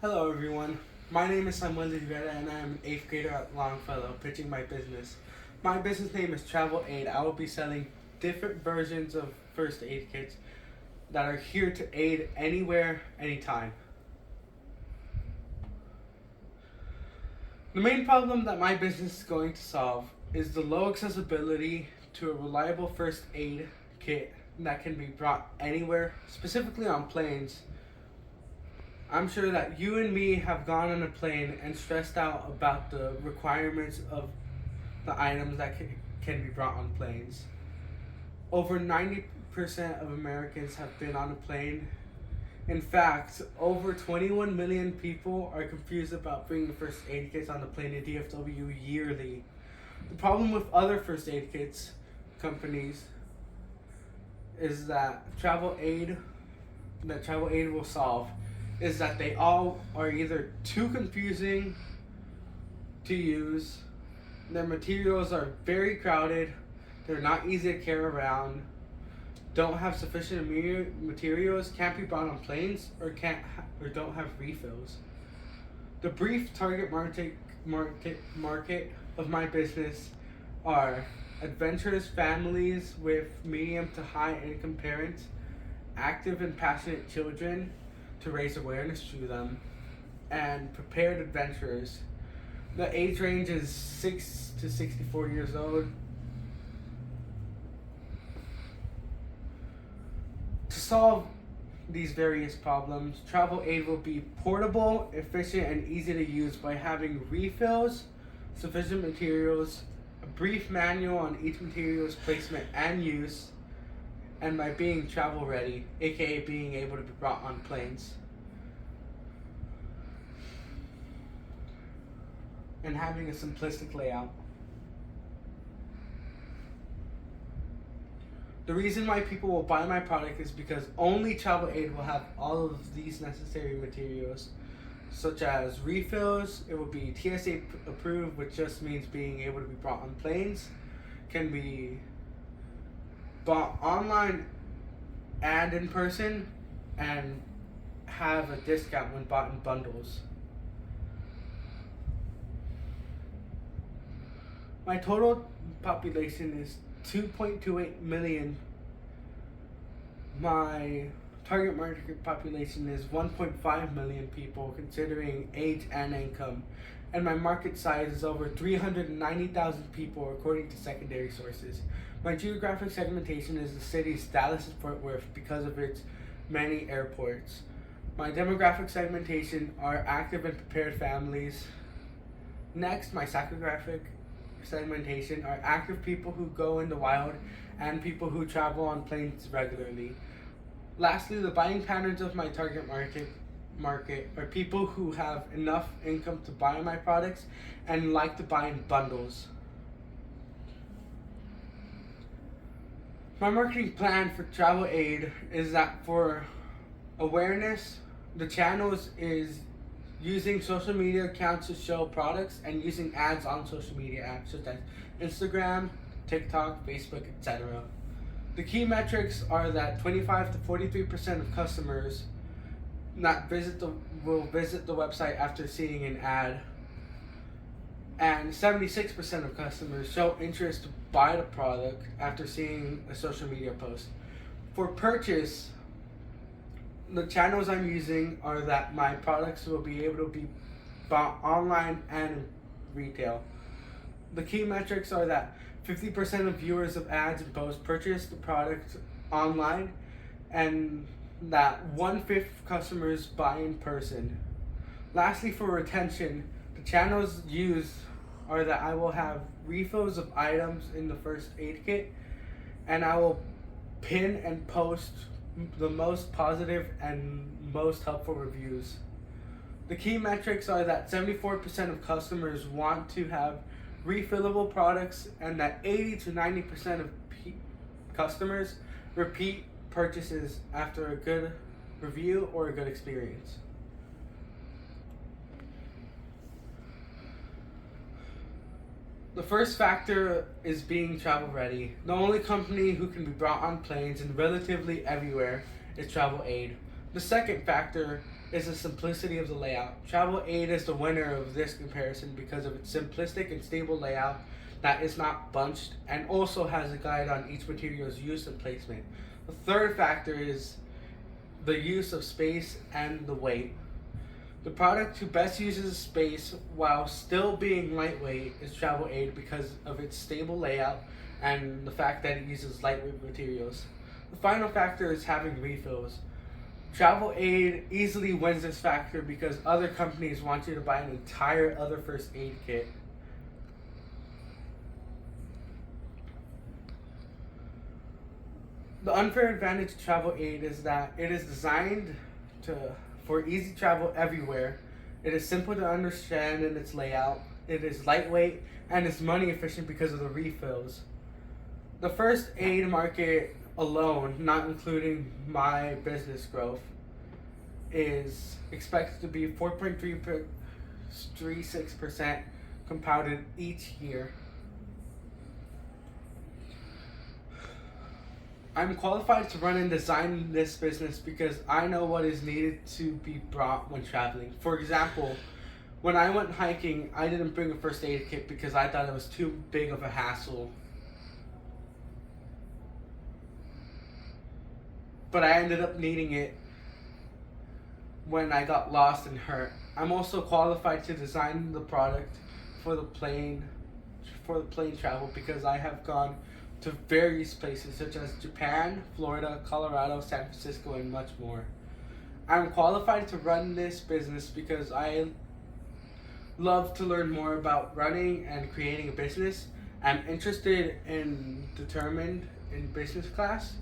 Hello everyone, my name is Samuel Rivera and I am an 8th grader at Longfellow pitching my business. My business name is Travel Aid. I will be selling different versions of first aid kits that are here to aid anywhere, anytime. The main problem that my business is going to solve is the low accessibility to a reliable first aid kit that can be brought anywhere, specifically on planes. I'm sure that you and me have gone on a plane and stressed out about the requirements of the items that can be brought on planes. Over 90% of Americans have been on a plane. In fact, over 21 million people are confused about bringing first aid kits on the plane to DFW yearly. The problem with other first aid kits companies is that Travel Aid will solve is that they all are either too confusing to use, their materials are very crowded, they're not easy to carry around, don't have sufficient materials, can't be brought on planes, or don't have refills. The brief target market of my business are adventurous families with medium to high income parents, active and passionate children to raise awareness to them, and prepared adventurers. The age range is 6 to 64 years old. To solve these various problems, Travel Aid will be portable, efficient, and easy to use by having refills, sufficient materials, a brief manual on each material's placement and use, and by being travel ready, aka being able to be brought on planes. And having a simplistic layout. The reason why people will buy my product is because only Travel Aid will have all of these necessary materials, such as refills. It will be TSA approved, which just means being able to be brought on planes, can be bought online and in person, and have a discount when bought in bundles. My total population is 2.28 million. My target market population is 1.5 million people considering age and income. And my market size is over 390,000 people according to secondary sources. My geographic segmentation is the cities Dallas and Fort Worth because of its many airports. My demographic segmentation are active and prepared families. Next, my psychographic segmentation are active people who go in the wild and people who travel on planes regularly. Lastly, the buying patterns of my target market are people who have enough income to buy my products and like to buy in bundles. My marketing plan for Travel Aid is that for awareness, the channels is using social media accounts to show products and using ads on social media apps such as Instagram, TikTok, Facebook, etc. The key metrics are that 25 to 43% of customers will visit the website after seeing an ad, and 76% of customers show interest to buy the product after seeing a social media post. For purchase, the channels I'm using are that my products will be able to be bought online and retail. The key metrics are that 50% of viewers of ads and posts purchase the product online, and that 1/5 customers buy in person. Lastly, for retention, the channels used are that I will have refills of items in the first aid kit, and I will pin and post the most positive and most helpful reviews. The key metrics are that 74% of customers want to have refillable products, and that 80 to 90% of customers repeat purchases after a good review or a good experience. The first factor is being travel ready. The only company who can be brought on planes and relatively everywhere is Travel Aid. The second factor is the simplicity of the layout. Travel Aid is the winner of this comparison because of its simplistic and stable layout that is not bunched and also has a guide on each material's use and placement. The third factor is the use of space and the weight. The product who best uses space while still being lightweight is Travel Aid because of its stable layout and the fact that it uses lightweight materials. The final factor is having refills. Travel Aid easily wins this factor because other companies want you to buy an entire other first aid kit. The unfair advantage of Travel Aid is that it is designed for easy travel everywhere. It is simple to understand in its layout. It is lightweight and is money efficient because of the refills. The first aid market alone, not including my business growth, is expected to be 4.36% compounded each year. I'm qualified to run and design this business because I know what is needed to be brought when traveling. For example, when I went hiking, I didn't bring a first aid kit because I thought it was too big of a hassle. But I ended up needing it when I got lost and hurt. I'm also qualified to design the product for the plane travel because I have gone to various places such as Japan, Florida, Colorado, San Francisco, and much more. I'm qualified to run this business because I love to learn more about running and creating a business. I'm interested and determined in business class.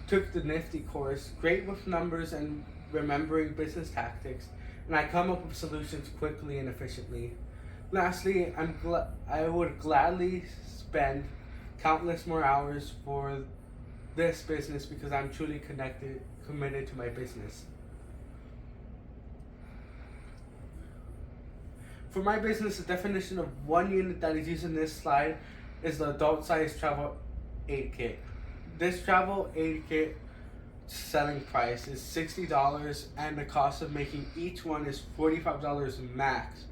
Took the Nifty course, great with numbers and remembering business tactics, and I come up with solutions quickly and efficiently. Lastly, I would gladly spend countless more hours for this business because I'm truly committed to my business. For my business, the definition of one unit that is used in this slide is the adult size travel aid kit. This travel aid kit selling price is $60 and the cost of making each one is $45 max.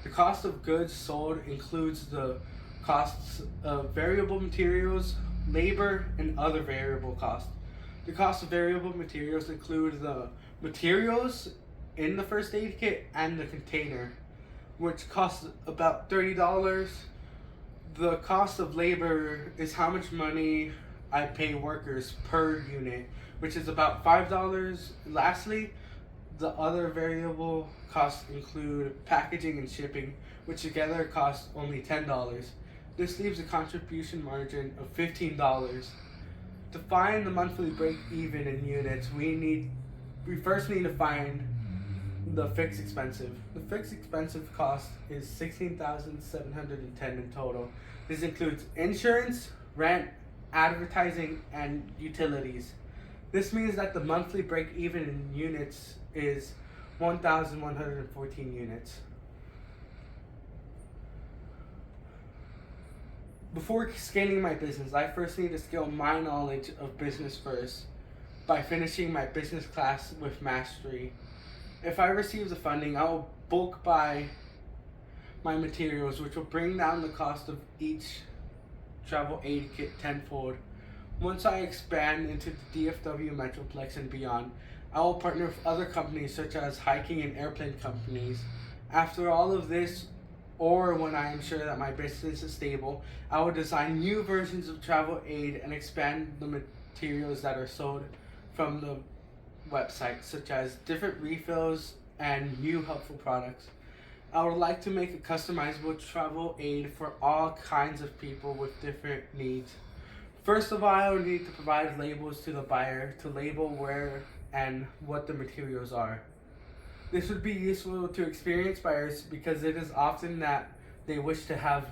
The cost of goods sold includes the costs of variable materials, labor, and other variable costs. The cost of variable materials include the materials in the first aid kit and the container, which costs about $30. The cost of labor is how much money I pay workers per unit, which is about $5. Lastly, the other variable costs include packaging and shipping, which together cost only $10. This leaves a contribution margin of $15. To find the monthly break even in units, we first need to find the fixed expensive. The fixed expensive cost is $16,710 in total. This includes insurance, rent, advertising, and utilities. This means that the monthly break even in units is 1,114 units. Before scaling my business, I first need to scale my knowledge of business first by finishing my business class with mastery. If I receive the funding, I will bulk buy my materials, which will bring down the cost of each travel aid kit tenfold. Once I expand into the DFW Metroplex and beyond, I will partner with other companies such as hiking and airplane companies. After all of this, or when I am sure that my business is stable, I will design new versions of travel aid and expand the materials that are sold from the website, such as different refills and new helpful products. I would like to make a customizable travel aid for all kinds of people with different needs. First of all, I will need to provide labels to the buyer to label where and what the materials are. This would be useful to experienced buyers because it is often that they wish to have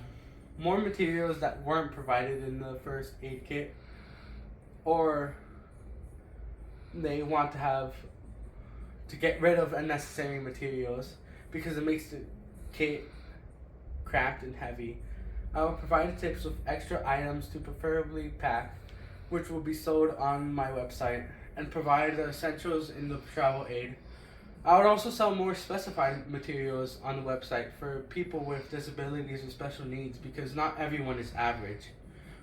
more materials that weren't provided in the first aid kit, or they want to get rid of unnecessary materials because it makes the kit cramped and heavy. I will provide tips with extra items to preferably pack, which will be sold on my website, and provide the essentials in the travel aid. I would also sell more specified materials on the website for people with disabilities and special needs because not everyone is average.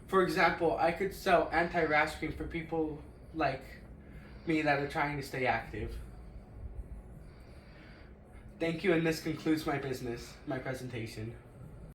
For example, I could sell anti-rash cream for people like me that are trying to stay active. Thank you, and this concludes my presentation.